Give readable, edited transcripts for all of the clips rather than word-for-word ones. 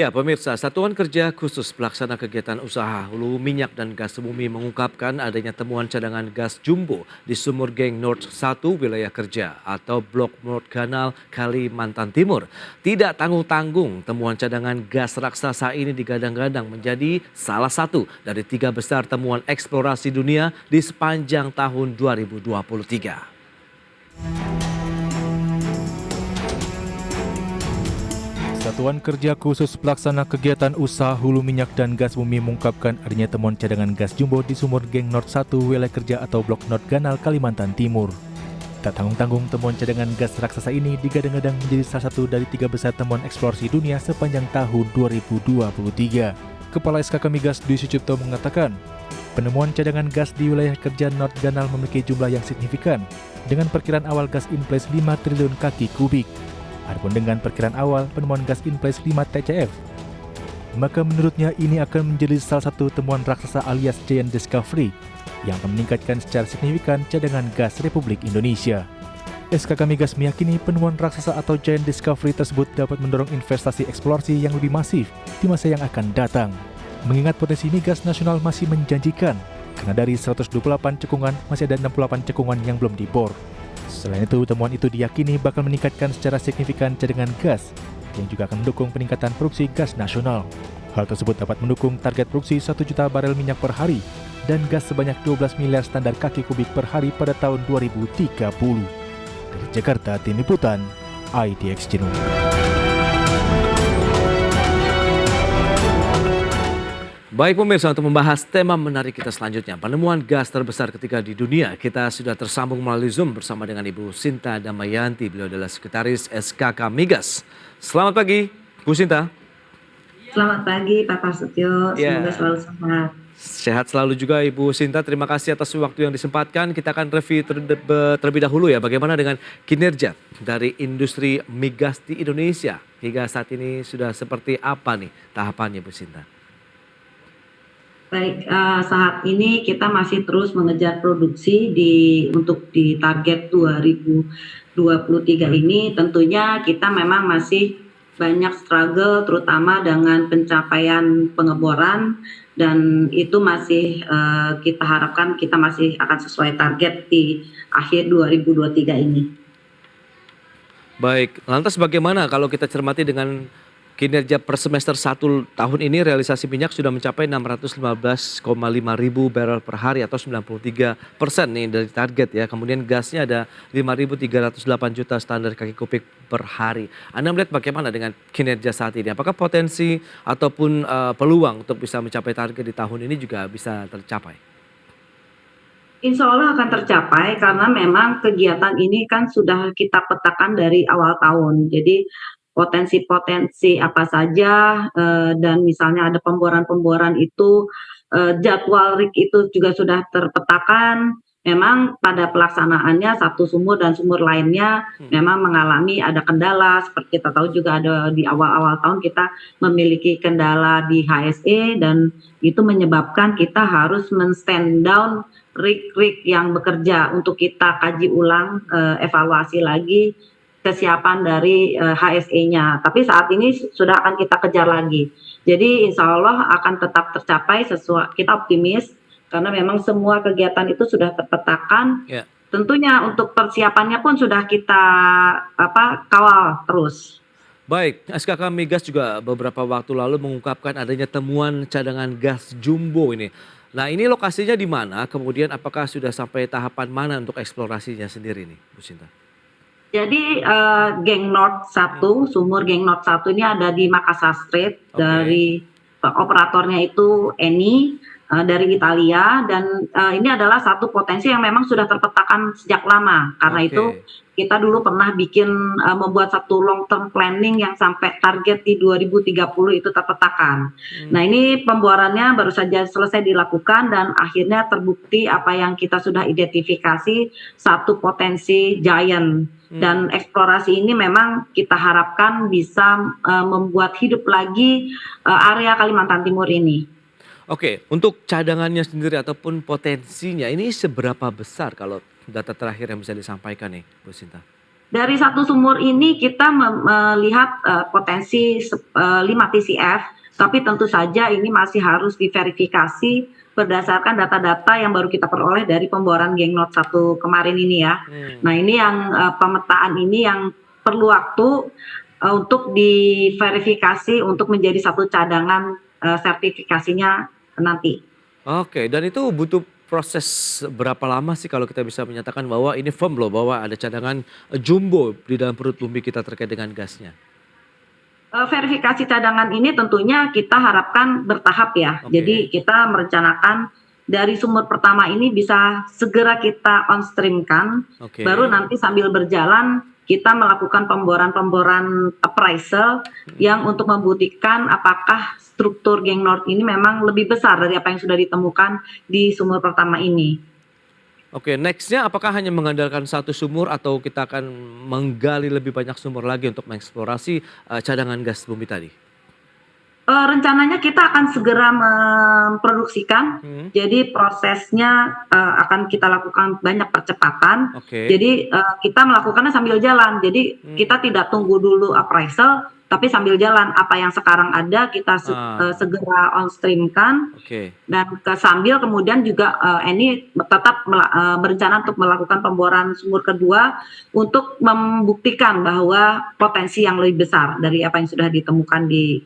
Ya, pemirsa, Satuan Kerja Khusus Pelaksana Kegiatan Usaha Hulu Minyak dan Gas Bumi mengungkapkan adanya temuan cadangan gas jumbo di Sumur Geng North 1 wilayah kerja atau Blok North Kanal, Kalimantan Timur. Tidak tanggung-tanggung, temuan cadangan gas raksasa ini digadang-gadang menjadi salah satu dari 3 besar temuan eksplorasi dunia di sepanjang tahun 2023. Satuan Kerja Khusus Pelaksana Kegiatan Usaha Hulu Minyak dan Gas Bumi mengungkapkan adanya temuan cadangan gas jumbo di Sumur Geng North 1 wilayah kerja atau Blok North Kanal, Kalimantan Timur. Tak tanggung-tanggung, temuan cadangan gas raksasa ini digadang-gadang menjadi salah satu dari 3 besar temuan eksplorasi dunia sepanjang tahun 2023. Kepala SKK Migas Dwi Sucipto mengatakan, penemuan cadangan gas di wilayah kerja North Kanal memiliki jumlah yang signifikan dengan perkiraan awal gas in place 5 triliun kaki kubik. Adapun dengan perkiraan awal penemuan gas in place 5 TCF, maka menurutnya ini akan menjadi salah satu temuan raksasa alias giant discovery yang akan meningkatkan secara signifikan cadangan gas Republik Indonesia. SKK Migas meyakini penemuan raksasa atau giant discovery tersebut dapat mendorong investasi eksplorasi yang lebih masif di masa yang akan datang. Mengingat potensi migas nasional masih menjanjikan, karena dari 128 cekungan masih ada 68 cekungan yang belum dibor. Selain itu, temuan itu diyakini bakal meningkatkan secara signifikan cadangan gas yang juga akan mendukung peningkatan produksi gas nasional. Hal tersebut dapat mendukung target produksi 1 juta barel minyak per hari dan gas sebanyak 12 miliar standar kaki kubik per hari pada tahun 2030. Dari Jakarta, Tim Liputan, IDX Channel. Baik pemirsa, untuk membahas tema menarik kita selanjutnya, penemuan gas terbesar ketiga di dunia, kita sudah tersambung melalui Zoom bersama dengan Ibu Sinta Damayanti. Beliau adalah Sekretaris SKK Migas. Selamat pagi, Bu Sinta. Selamat pagi Pak Prasetyo, semoga selalu sehat. Sehat selalu juga Ibu Sinta, terima kasih atas waktu yang disempatkan. Kita akan review terlebih dahulu ya, bagaimana dengan kinerja dari industri migas di Indonesia. Hingga saat ini sudah seperti apa nih tahapannya Bu Sinta? Baik, saat ini kita masih terus mengejar produksi untuk di target 2023 ini. Tentunya kita memang masih banyak struggle, terutama dengan pencapaian pengeboran, dan itu masih kita harapkan kita masih akan sesuai target di akhir 2023 ini. Baik, lantas bagaimana kalau kita cermati dengan kinerja per semester 1 tahun ini, realisasi minyak sudah mencapai 615,5 ribu barrel per hari atau 93% nih dari target ya. Kemudian gasnya ada 5.308 juta standar kaki kubik per hari. Anda melihat bagaimana dengan kinerja saat ini? Apakah potensi ataupun peluang untuk bisa mencapai target di tahun ini juga bisa tercapai? Insya Allah akan tercapai karena memang kegiatan ini kan sudah kita petakan dari awal tahun. Jadi potensi-potensi apa saja dan misalnya ada pemboran-pemboran itu jadwal rig itu juga sudah terpetakan. Memang pada pelaksanaannya satu sumur dan sumur lainnya memang mengalami ada kendala, seperti kita tahu juga ada di awal-awal tahun kita memiliki kendala di HSE dan itu menyebabkan kita harus men-stand down rig-rig yang bekerja untuk kita kaji ulang, evaluasi lagi kesiapan dari HSE-nya. Tapi saat ini sudah akan kita kejar lagi. Jadi insya Allah akan tetap tercapai sesuai, kita optimis karena memang semua kegiatan itu sudah terpetakan. Ya. Tentunya untuk persiapannya pun sudah kita kawal terus. Baik, SKK Migas juga beberapa waktu lalu mengungkapkan adanya temuan cadangan gas jumbo ini. Nah, ini lokasinya di mana? Kemudian apakah sudah sampai tahapan mana untuk eksplorasinya sendiri nih, Bu Sinta? Jadi Geng North 1, sumur Geng North 1 ini ada di Makassar Street. Dari operatornya itu Eni dari Italia, dan ini adalah satu potensi yang memang sudah terpetakan sejak lama. Karena itu kita dulu pernah membuat satu long term planning yang sampai target di 2030 itu terpetakan. Nah, ini pemborannya baru saja selesai dilakukan dan akhirnya terbukti apa yang kita sudah identifikasi, satu potensi giant. Dan eksplorasi ini memang kita harapkan bisa membuat hidup lagi area Kalimantan Timur ini. Oke, untuk cadangannya sendiri ataupun potensinya ini seberapa besar kalau data terakhir yang bisa disampaikan nih, Bu Sinta? Dari satu sumur ini kita melihat potensi 5 TCF, tapi tentu saja ini masih harus diverifikasi berdasarkan data-data yang baru kita peroleh dari pemboran Geng Nord 1 kemarin ini ya. Nah ini yang pemetaan ini yang perlu waktu untuk diverifikasi untuk menjadi satu cadangan sertifikasinya nanti. Oke, dan itu butuh proses berapa lama sih kalau kita bisa menyatakan bahwa ini firm loh bahwa ada cadangan jumbo di dalam perut bumi kita terkait dengan gasnya? Verifikasi cadangan ini tentunya kita harapkan bertahap ya. Oke. Jadi kita merencanakan dari sumur pertama ini bisa segera kita on stream-kan, Oke. baru nanti sambil berjalan kita melakukan pemboran-pemboran appraisal yang untuk membuktikan apakah struktur Geng Nord ini memang lebih besar dari apa yang sudah ditemukan di sumur pertama ini. Oke, nextnya apakah hanya mengandalkan satu sumur atau kita akan menggali lebih banyak sumur lagi untuk mengeksplorasi cadangan gas bumi tadi? Rencananya kita akan segera memproduksikan, jadi prosesnya akan kita lakukan banyak percepatan. Oke. Jadi kita melakukannya sambil jalan, jadi kita tidak tunggu dulu appraisal, tapi sambil jalan apa yang sekarang ada kita segera on stream-kan. Oke. Dan sambil kemudian juga ini tetap berencana untuk melakukan pemboran sumur kedua untuk membuktikan bahwa potensi yang lebih besar dari apa yang sudah ditemukan di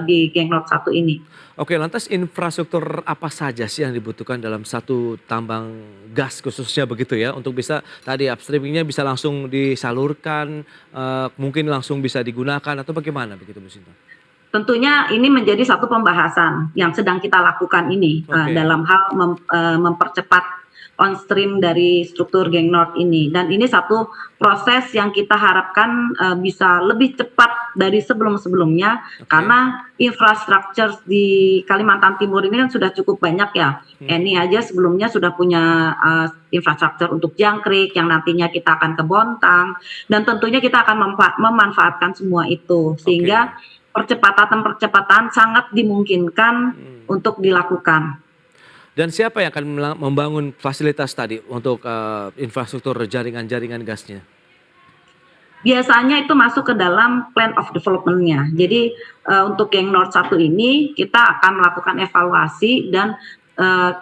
di Geng Nord 1 ini. Oke, lantas infrastruktur apa saja sih yang dibutuhkan dalam satu tambang gas khususnya begitu ya untuk bisa tadi upstreamingnya bisa langsung disalurkan, mungkin langsung bisa digunakan atau bagaimana begitu Bu Sinta? Tentunya ini menjadi satu pembahasan yang sedang kita lakukan ini dalam hal mempercepat on stream dari struktur Geng Nord ini, dan ini satu proses yang kita harapkan bisa lebih cepat dari sebelum-sebelumnya karena infrastruktur di Kalimantan Timur ini kan sudah cukup banyak ya. Eni aja sebelumnya sudah punya infrastruktur untuk jangkrik yang nantinya kita akan ke Bontang, dan tentunya kita akan memanfaatkan semua itu sehingga percepatan sangat dimungkinkan untuk dilakukan. Dan siapa yang akan membangun fasilitas tadi untuk infrastruktur jaringan-jaringan gasnya? Biasanya itu masuk ke dalam plan of development-nya. Jadi untuk Geng Nord 1 ini kita akan melakukan evaluasi dan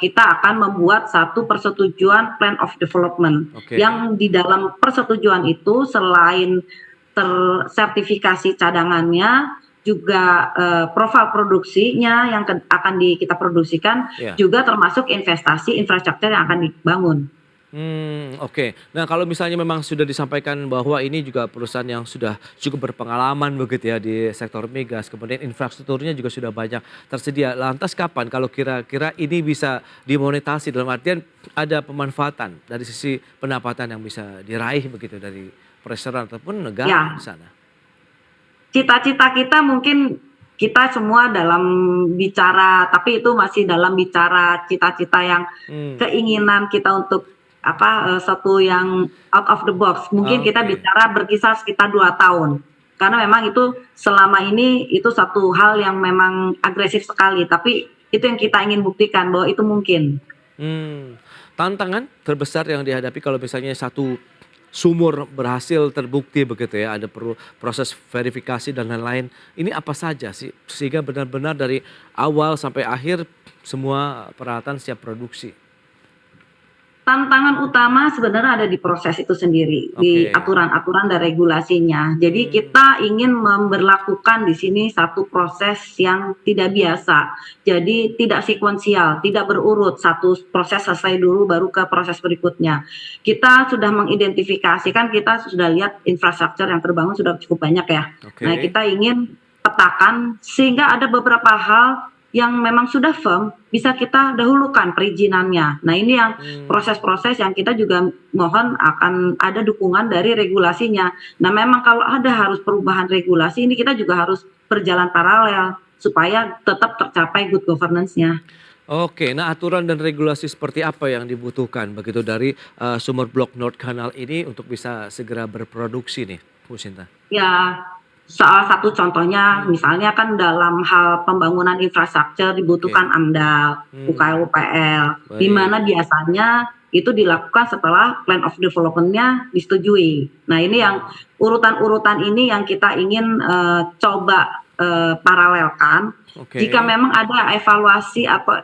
kita akan membuat satu persetujuan plan of development. Yang di dalam persetujuan itu selain tersertifikasi cadangannya, juga profil produksinya yang akan kita produksikan, juga termasuk investasi infrastruktur yang akan dibangun. Oke. Nah kalau misalnya memang sudah disampaikan bahwa ini juga perusahaan yang sudah cukup berpengalaman begitu ya di sektor migas, kemudian infrastrukturnya juga sudah banyak tersedia. Lantas kapan kalau kira-kira ini bisa dimonetasi, dalam artian ada pemanfaatan dari sisi pendapatan yang bisa diraih begitu dari perusahaan ataupun negara di sana? Cita-cita kita mungkin kita semua dalam bicara, tapi itu masih dalam bicara cita-cita yang keinginan kita untuk satu yang out of the box. Mungkin kita bicara berkisar sekitar 2 tahun. Karena memang itu selama ini itu satu hal yang memang agresif sekali, tapi itu yang kita ingin buktikan bahwa itu mungkin. Tantangan terbesar yang dihadapi kalau misalnya satu sumur berhasil terbukti begitu ya, ada perlu proses verifikasi dan lain-lain. Ini apa saja sih sehingga benar-benar dari awal sampai akhir semua peralatan siap produksi? Tantangan utama sebenarnya ada di proses itu sendiri, di aturan-aturan dan regulasinya. Jadi kita ingin memberlakukan di sini satu proses yang tidak biasa. Jadi tidak sekuensial, tidak berurut, satu proses selesai dulu baru ke proses berikutnya. Kita sudah mengidentifikasikan, kita sudah lihat infrastruktur yang terbangun sudah cukup banyak ya. Nah kita ingin petakan sehingga ada beberapa hal yang memang sudah firm bisa kita dahulukan perizinannya. Nah ini yang proses-proses yang kita juga mohon akan ada dukungan dari regulasinya. Nah memang kalau ada harus perubahan regulasi ini kita juga harus berjalan paralel supaya tetap tercapai good governance-nya. Oke, nah aturan dan regulasi seperti apa yang dibutuhkan begitu dari sumur blok Nord Canal ini untuk bisa segera berproduksi nih Bu Sinta? Ya, salah satu contohnya misalnya kan dalam hal pembangunan infrastruktur dibutuhkan AMDAL, UKL-UPL, di mana biasanya itu dilakukan setelah plan of development-nya disetujui. Nah, ini yang urutan-urutan ini yang kita ingin coba paralelkan. Oke. Jika memang ada evaluasi atau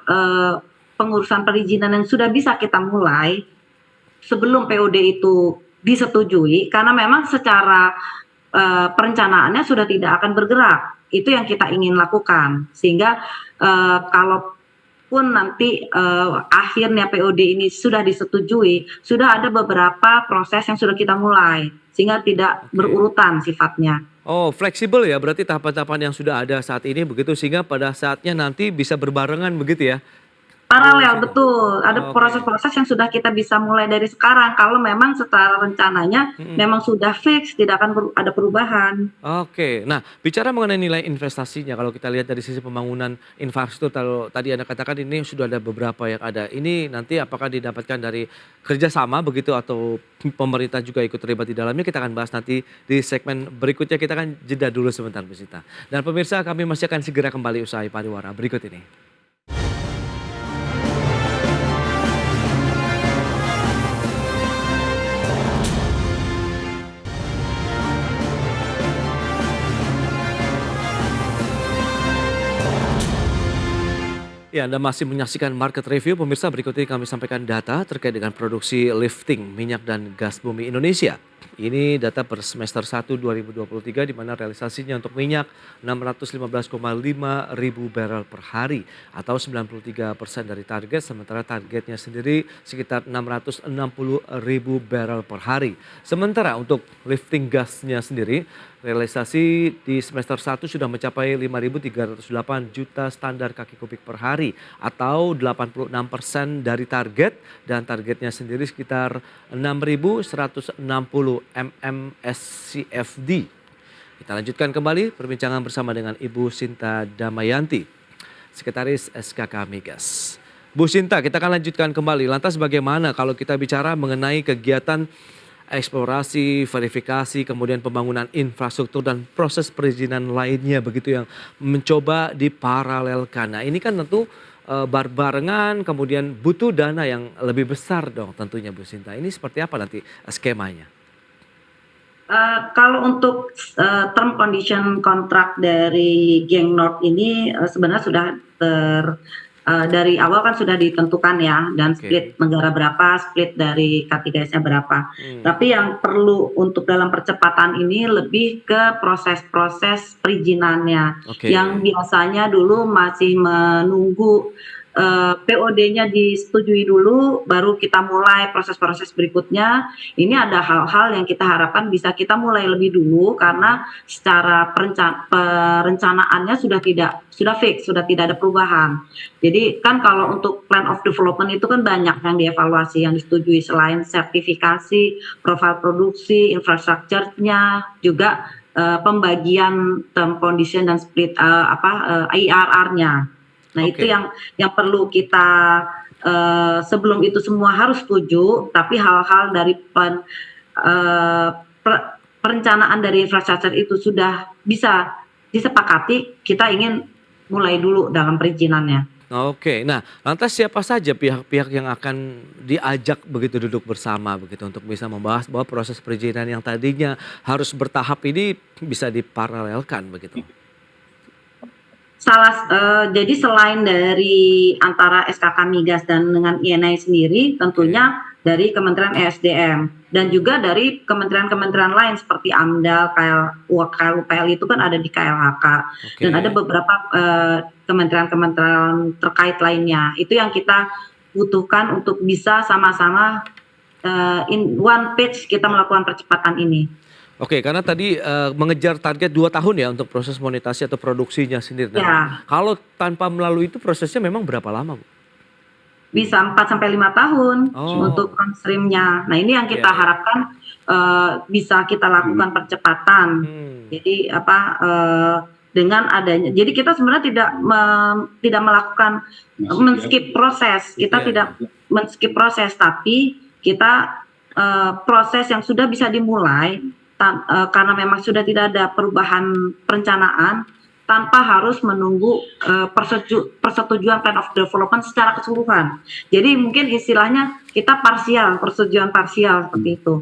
pengurusan perizinan yang sudah bisa kita mulai sebelum POD itu disetujui, karena memang secara perencanaannya sudah tidak akan bergerak. Itu yang kita ingin lakukan. Sehingga kalaupun nanti akhirnya POD ini sudah disetujui, sudah ada beberapa proses yang sudah kita mulai, sehingga tidak berurutan sifatnya. Oh, fleksibel ya, berarti tahapan-tahapan yang sudah ada saat ini begitu, sehingga pada saatnya nanti bisa berbarengan begitu ya? Paralel, betul. Ada Oke. proses-proses yang sudah kita bisa mulai dari sekarang. Kalau memang secara rencananya memang sudah fix, tidak akan ada perubahan. Oke, nah bicara mengenai nilai investasinya, kalau kita lihat dari sisi pembangunan infrastruktur, kalau tadi Anda katakan ini sudah ada beberapa yang ada. Ini nanti apakah didapatkan dari kerjasama begitu atau pemerintah juga ikut terlibat di dalamnya? Kita akan bahas nanti di segmen berikutnya. Kita akan jeda dulu sebentar, Bu Sinta. Dan pemirsa, kami masih akan segera kembali usai pariwara berikut ini. Ya, Anda masih menyaksikan Market Review. Pemirsa, berikut ini kami sampaikan data terkait dengan produksi lifting minyak dan gas bumi Indonesia. Ini data per semester 1 2023 di mana realisasinya untuk minyak 615,5 ribu barrel per hari atau 93% dari target, sementara targetnya sendiri sekitar 660 ribu barrel per hari. Sementara untuk lifting gasnya sendiri, realisasi di semester 1 sudah mencapai 5.308 juta standar kaki kubik per hari atau 86% dari target, dan targetnya sendiri sekitar 6.160 mmscfd. Kita lanjutkan kembali perbincangan bersama dengan Ibu Sinta Damayanti, Sekretaris SKK Migas. Bu Sinta, kita akan lanjutkan kembali. Lantas bagaimana kalau kita bicara mengenai kegiatan eksplorasi, verifikasi, kemudian pembangunan infrastruktur dan proses perizinan lainnya begitu yang mencoba diparalelkan. Nah, ini kan tentu barengan, kemudian butuh dana yang lebih besar dong tentunya, Bu Sinta. Ini seperti apa nanti skemanya? Kalau untuk term condition kontrak dari Geng North ini sebenarnya sudah dari awal kan sudah ditentukan ya, dan split negara berapa, split dari K3S-nya berapa. Tapi yang perlu untuk dalam percepatan ini lebih ke proses-proses perizinannya, yang biasanya dulu masih menunggu POD-nya disetujui dulu, baru kita mulai proses-proses berikutnya. Ini ada hal-hal yang kita harapkan bisa kita mulai lebih dulu, karena secara perencanaannya sudah fix, sudah tidak ada perubahan. Jadi kan kalau untuk plan of development itu kan banyak yang dievaluasi, yang disetujui selain sertifikasi, profil produksi, infrastrukturnya, juga pembagian term condition dan split IRR-nya. Nah, itu yang perlu kita sebelum itu semua harus setuju, tapi hal-hal dari perencanaan dari infrastruktur itu sudah bisa disepakati, kita ingin mulai dulu dalam perizinannya. Oke, nah lantas siapa saja pihak-pihak yang akan diajak begitu duduk bersama begitu untuk bisa membahas bahwa proses perizinan yang tadinya harus bertahap ini bisa diparalelkan begitu? Jadi selain dari antara SKK Migas dan dengan INI sendiri, tentunya dari Kementerian ESDM dan juga dari kementerian-kementerian lain seperti AMDAL, KLUPL itu kan ada di KLHK, dan ada beberapa kementerian-kementerian terkait lainnya. Itu yang kita butuhkan untuk bisa sama-sama in one page kita melakukan percepatan ini. Oke, karena tadi mengejar target 2 tahun ya untuk proses monetasi atau produksinya sendiri. Nah, kalau tanpa melalui itu prosesnya memang berapa lama, Bu? Bisa 4-5 tahun untuk on-stream-nya. Nah, ini yang kita harapkan bisa kita lakukan percepatan. Jadi dengan adanya, jadi kita sebenarnya tidak melakukan men-skip proses. Kita tidak men-skip proses, tapi kita proses yang sudah bisa dimulai karena memang sudah tidak ada perubahan perencanaan, tanpa harus menunggu persetujuan plan of development secara keseluruhan. Jadi mungkin istilahnya kita parsial, persetujuan parsial seperti itu.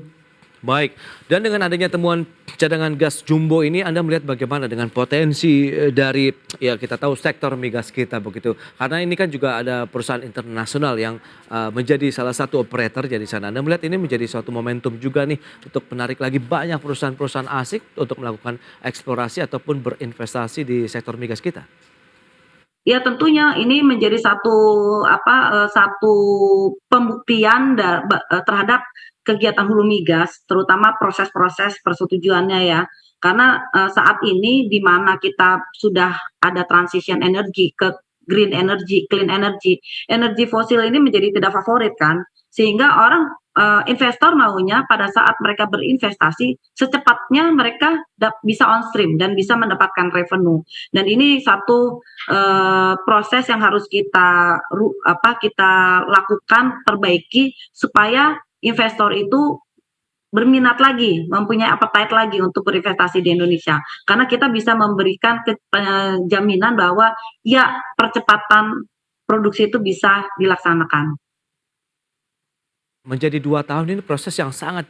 Baik, dan dengan adanya temuan cadangan gas jumbo ini Anda melihat bagaimana dengan potensi dari ya kita tahu sektor migas kita begitu. Karena ini kan juga ada perusahaan internasional yang menjadi salah satu operator di sana. Anda melihat ini menjadi suatu momentum juga nih untuk menarik lagi banyak perusahaan-perusahaan asing untuk melakukan eksplorasi ataupun berinvestasi di sektor migas kita. Ya tentunya ini menjadi satu pembuktian terhadap kegiatan hulu migas, terutama proses-proses persetujuannya ya. Karena saat ini di mana kita sudah ada transition energy ke green energy, clean energy, energi fosil ini menjadi tidak favorit kan, sehingga orang investor maunya pada saat mereka berinvestasi secepatnya mereka bisa on stream dan bisa mendapatkan revenue. Dan ini satu proses yang harus kita lakukan, perbaiki supaya investor itu berminat lagi, mempunyai appetite lagi untuk berinvestasi di Indonesia. Karena kita bisa memberikan jaminan bahwa ya percepatan produksi itu bisa dilaksanakan. Menjadi 2 tahun ini proses yang sangat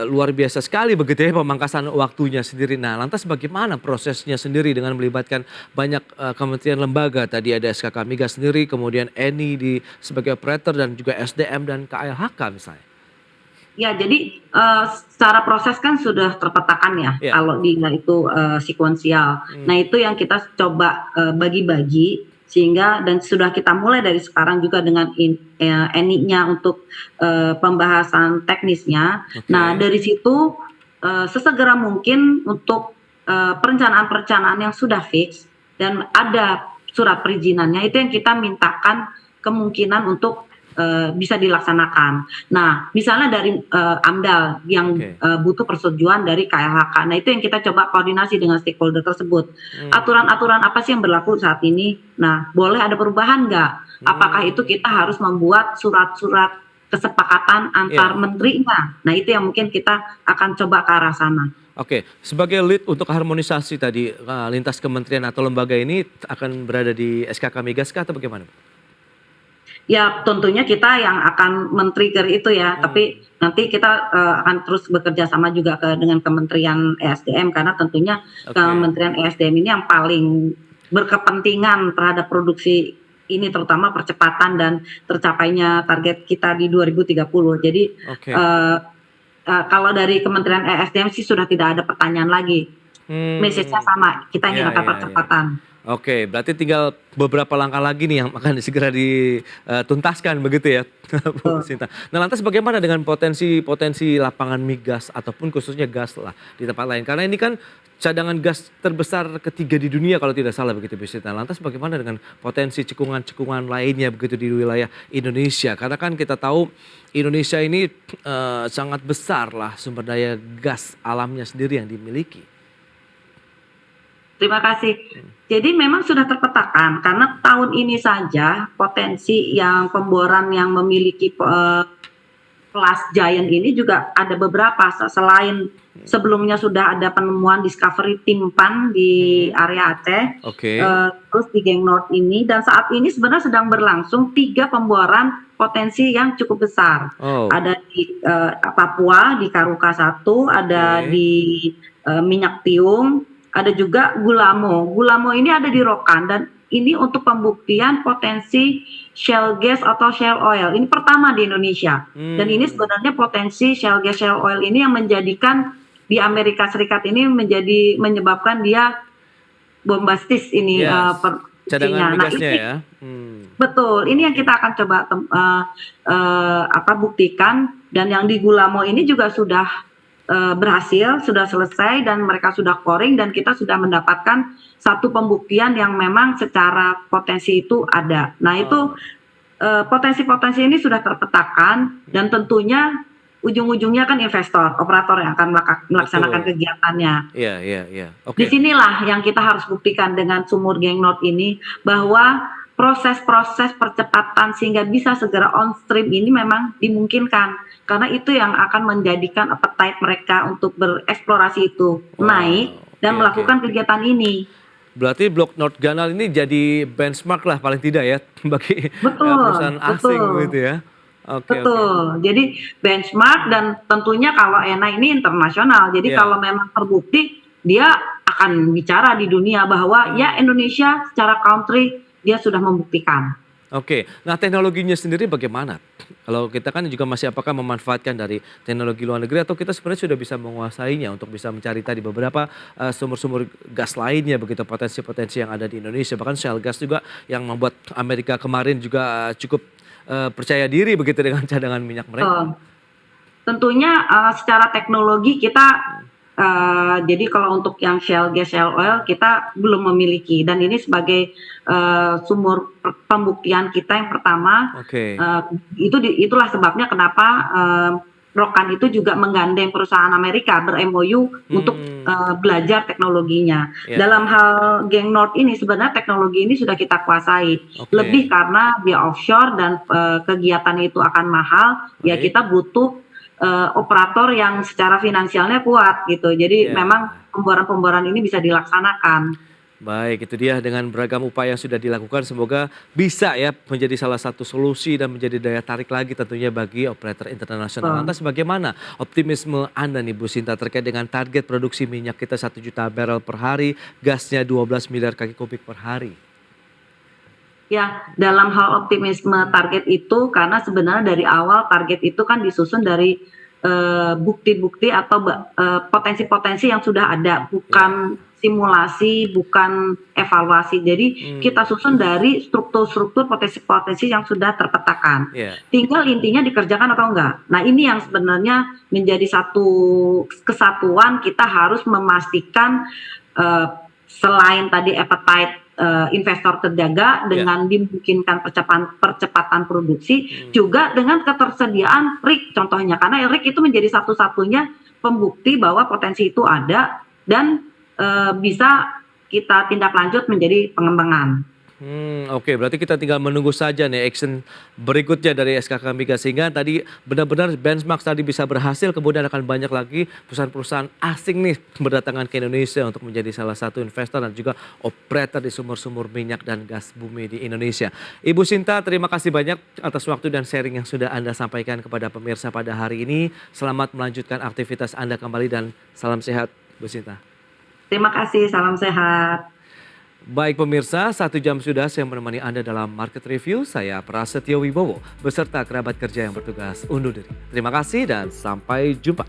luar biasa sekali begitu ya, pemangkasan waktunya sendiri. Nah, lantas bagaimana prosesnya sendiri dengan melibatkan banyak kementerian lembaga, tadi ada SKK Migas sendiri, kemudian ENI sebagai operator dan juga SDM dan KLHK misalnya? Ya, jadi secara proses kan sudah terpetakan ya, Ya. kalau dia itu sekuensial. Nah, itu yang kita coba bagi-bagi sehingga dan sudah kita mulai dari sekarang juga dengan ENI-nya untuk pembahasan teknisnya. Oke. Nah, dari situ sesegera mungkin untuk perencanaan-perencanaan yang sudah fix dan ada surat perizinannya, itu yang kita mintakan kemungkinan untuk bisa dilaksanakan. Nah, misalnya dari AMDAL yang butuh persetujuan dari KLHK. Nah, itu yang kita coba koordinasi dengan stakeholder tersebut. Aturan-aturan apa sih yang berlaku saat ini? Nah, boleh ada perubahan nggak? Apakah itu kita harus membuat surat-surat kesepakatan antar menterinya? Nah, itu yang mungkin kita akan coba ke arah sana. Oke, sebagai lead untuk harmonisasi tadi lintas kementerian atau lembaga ini akan berada di SKK Migas kah atau bagaimana? Ya tentunya kita yang akan men-trigger itu ya, tapi nanti kita akan terus bekerja sama juga dengan Kementerian ESDM karena tentunya Kementerian ESDM ini yang paling berkepentingan terhadap produksi ini, terutama percepatan dan tercapainya target kita di 2030. Jadi kalau dari Kementerian ESDM sih sudah tidak ada pertanyaan lagi. Message-nya sama, kita ingin akan percepatan. Oke, berarti tinggal beberapa langkah lagi nih yang akan segera dituntaskan begitu ya, Bu Sinta. Nah, lantas bagaimana dengan potensi lapangan migas ataupun khususnya gas lah di tempat lain? Karena ini kan cadangan gas terbesar ketiga di dunia kalau tidak salah begitu, Bu Sinta. Lantas bagaimana dengan potensi cekungan-cekungan lainnya begitu di wilayah Indonesia? Karena kan kita tahu Indonesia ini sangat besar lah sumber daya gas alamnya sendiri yang dimiliki. Terima kasih. Jadi memang sudah terpetakan karena tahun ini saja potensi yang pemboran yang memiliki kelas giant ini juga ada beberapa, selain sebelumnya sudah ada penemuan discovery Timpan di area Aceh, terus di Geng North ini, dan saat ini sebenarnya sedang berlangsung 3 pemboran potensi yang cukup besar. Ada di Papua di Karuka 1, ada di Minyak Tiung, ada juga Gulamo. Gulamo ini ada di Rokan dan ini untuk pembuktian potensi shale gas atau shale oil. Ini pertama di Indonesia. Dan ini sebenarnya potensi shale gas, shale oil ini yang menjadikan di Amerika Serikat ini menyebabkan dia bombastis ini cadangan migasnya ya. Betul. Ini yang kita akan coba buktikan, dan yang di Gulamo ini juga sudah berhasil, sudah selesai dan mereka sudah coring dan kita sudah mendapatkan satu pembuktian yang memang secara potensi itu ada. Nah, itu potensi-potensi ini sudah terpetakan dan tentunya ujung-ujungnya kan investor, operator yang akan melaksanakan kegiatannya. Iya. Disinilah yang kita harus buktikan dengan Sumur Geng North ini, bahwa proses-proses percepatan sehingga bisa segera on stream ini memang dimungkinkan. Karena itu yang akan menjadikan appetite mereka untuk bereksplorasi itu naik dan melakukan kegiatan ini. Berarti Blok North Ganal ini jadi benchmark lah paling tidak ya bagi Betul, perusahaan asing betul. begitu ya? Oke, oke. Betul. Jadi benchmark dan tentunya kalau ENA ini internasional. Jadi Iya. kalau memang terbukti dia akan bicara di dunia bahwa ya Hmm. Indonesia secara country dia sudah membuktikan. Oke, nah teknologinya sendiri bagaimana? Kalau kita kan juga masih apakah memanfaatkan dari teknologi luar negeri atau kita sebenarnya sudah bisa menguasainya untuk bisa mencari tadi beberapa sumber-sumber gas lainnya begitu potensi-potensi yang ada di Indonesia bahkan shale gas juga yang membuat Amerika kemarin juga cukup percaya diri begitu dengan cadangan minyak mereka. Betul. Tentunya secara teknologi kita jadi kalau untuk yang shale gas, shale oil kita belum memiliki dan ini sebagai sumur pembuktian kita yang pertama. Oke. Itulah sebabnya kenapa Rokan itu juga menggandeng perusahaan Amerika ber-MOU untuk belajar teknologinya. Ya. Dalam hal Geng North ini sebenarnya teknologi ini sudah kita kuasai. Oke. Lebih karena dia offshore dan kegiatan itu akan mahal, ya Baik. kita butuh operator yang secara finansialnya kuat gitu. Jadi Ya. memang pemboran-pemboran ini bisa dilaksanakan. Baik, itu dia dengan beragam upaya yang sudah dilakukan semoga bisa ya menjadi salah satu solusi dan menjadi daya tarik lagi tentunya bagi operator internasional. Lantas bagaimana optimisme Anda nih Bu Sinta terkait dengan target produksi minyak kita 1 juta barrel per hari, gasnya 12 miliar kaki kubik per hari? Ya, dalam hal optimisme target itu karena sebenarnya dari awal target itu kan disusun dari bukti-bukti atau potensi-potensi yang sudah ada, bukan simulasi, bukan evaluasi. Jadi kita susun dari struktur-struktur potensi-potensi yang sudah terpetakan. Ya. Tinggal intinya dikerjakan atau enggak. Nah ini yang sebenarnya menjadi satu kesatuan, kita harus memastikan selain tadi appetite investor terjaga dengan dimungkinkan percepatan produksi, juga dengan ketersediaan rig contohnya. Karena rig itu menjadi satu-satunya pembukti bahwa potensi itu ada dan bisa kita tindak lanjut menjadi pengembangan. Oke, berarti kita tinggal menunggu saja nih action berikutnya dari SKK Migas sehingga tadi benar-benar benchmark tadi bisa berhasil, kemudian akan banyak lagi perusahaan-perusahaan asing nih berdatangan ke Indonesia untuk menjadi salah satu investor dan juga operator di sumur-sumur minyak dan gas bumi di Indonesia. Ibu Sinta, terima kasih banyak atas waktu dan sharing yang sudah Anda sampaikan kepada pemirsa pada hari ini. Selamat melanjutkan aktivitas Anda kembali dan salam sehat Bu Sinta. Terima kasih, salam sehat. Baik pemirsa, 1 jam sudah saya menemani Anda dalam Market Review. Saya Prasetyo Wibowo beserta kerabat kerja yang bertugas undur diri. Terima kasih dan sampai jumpa.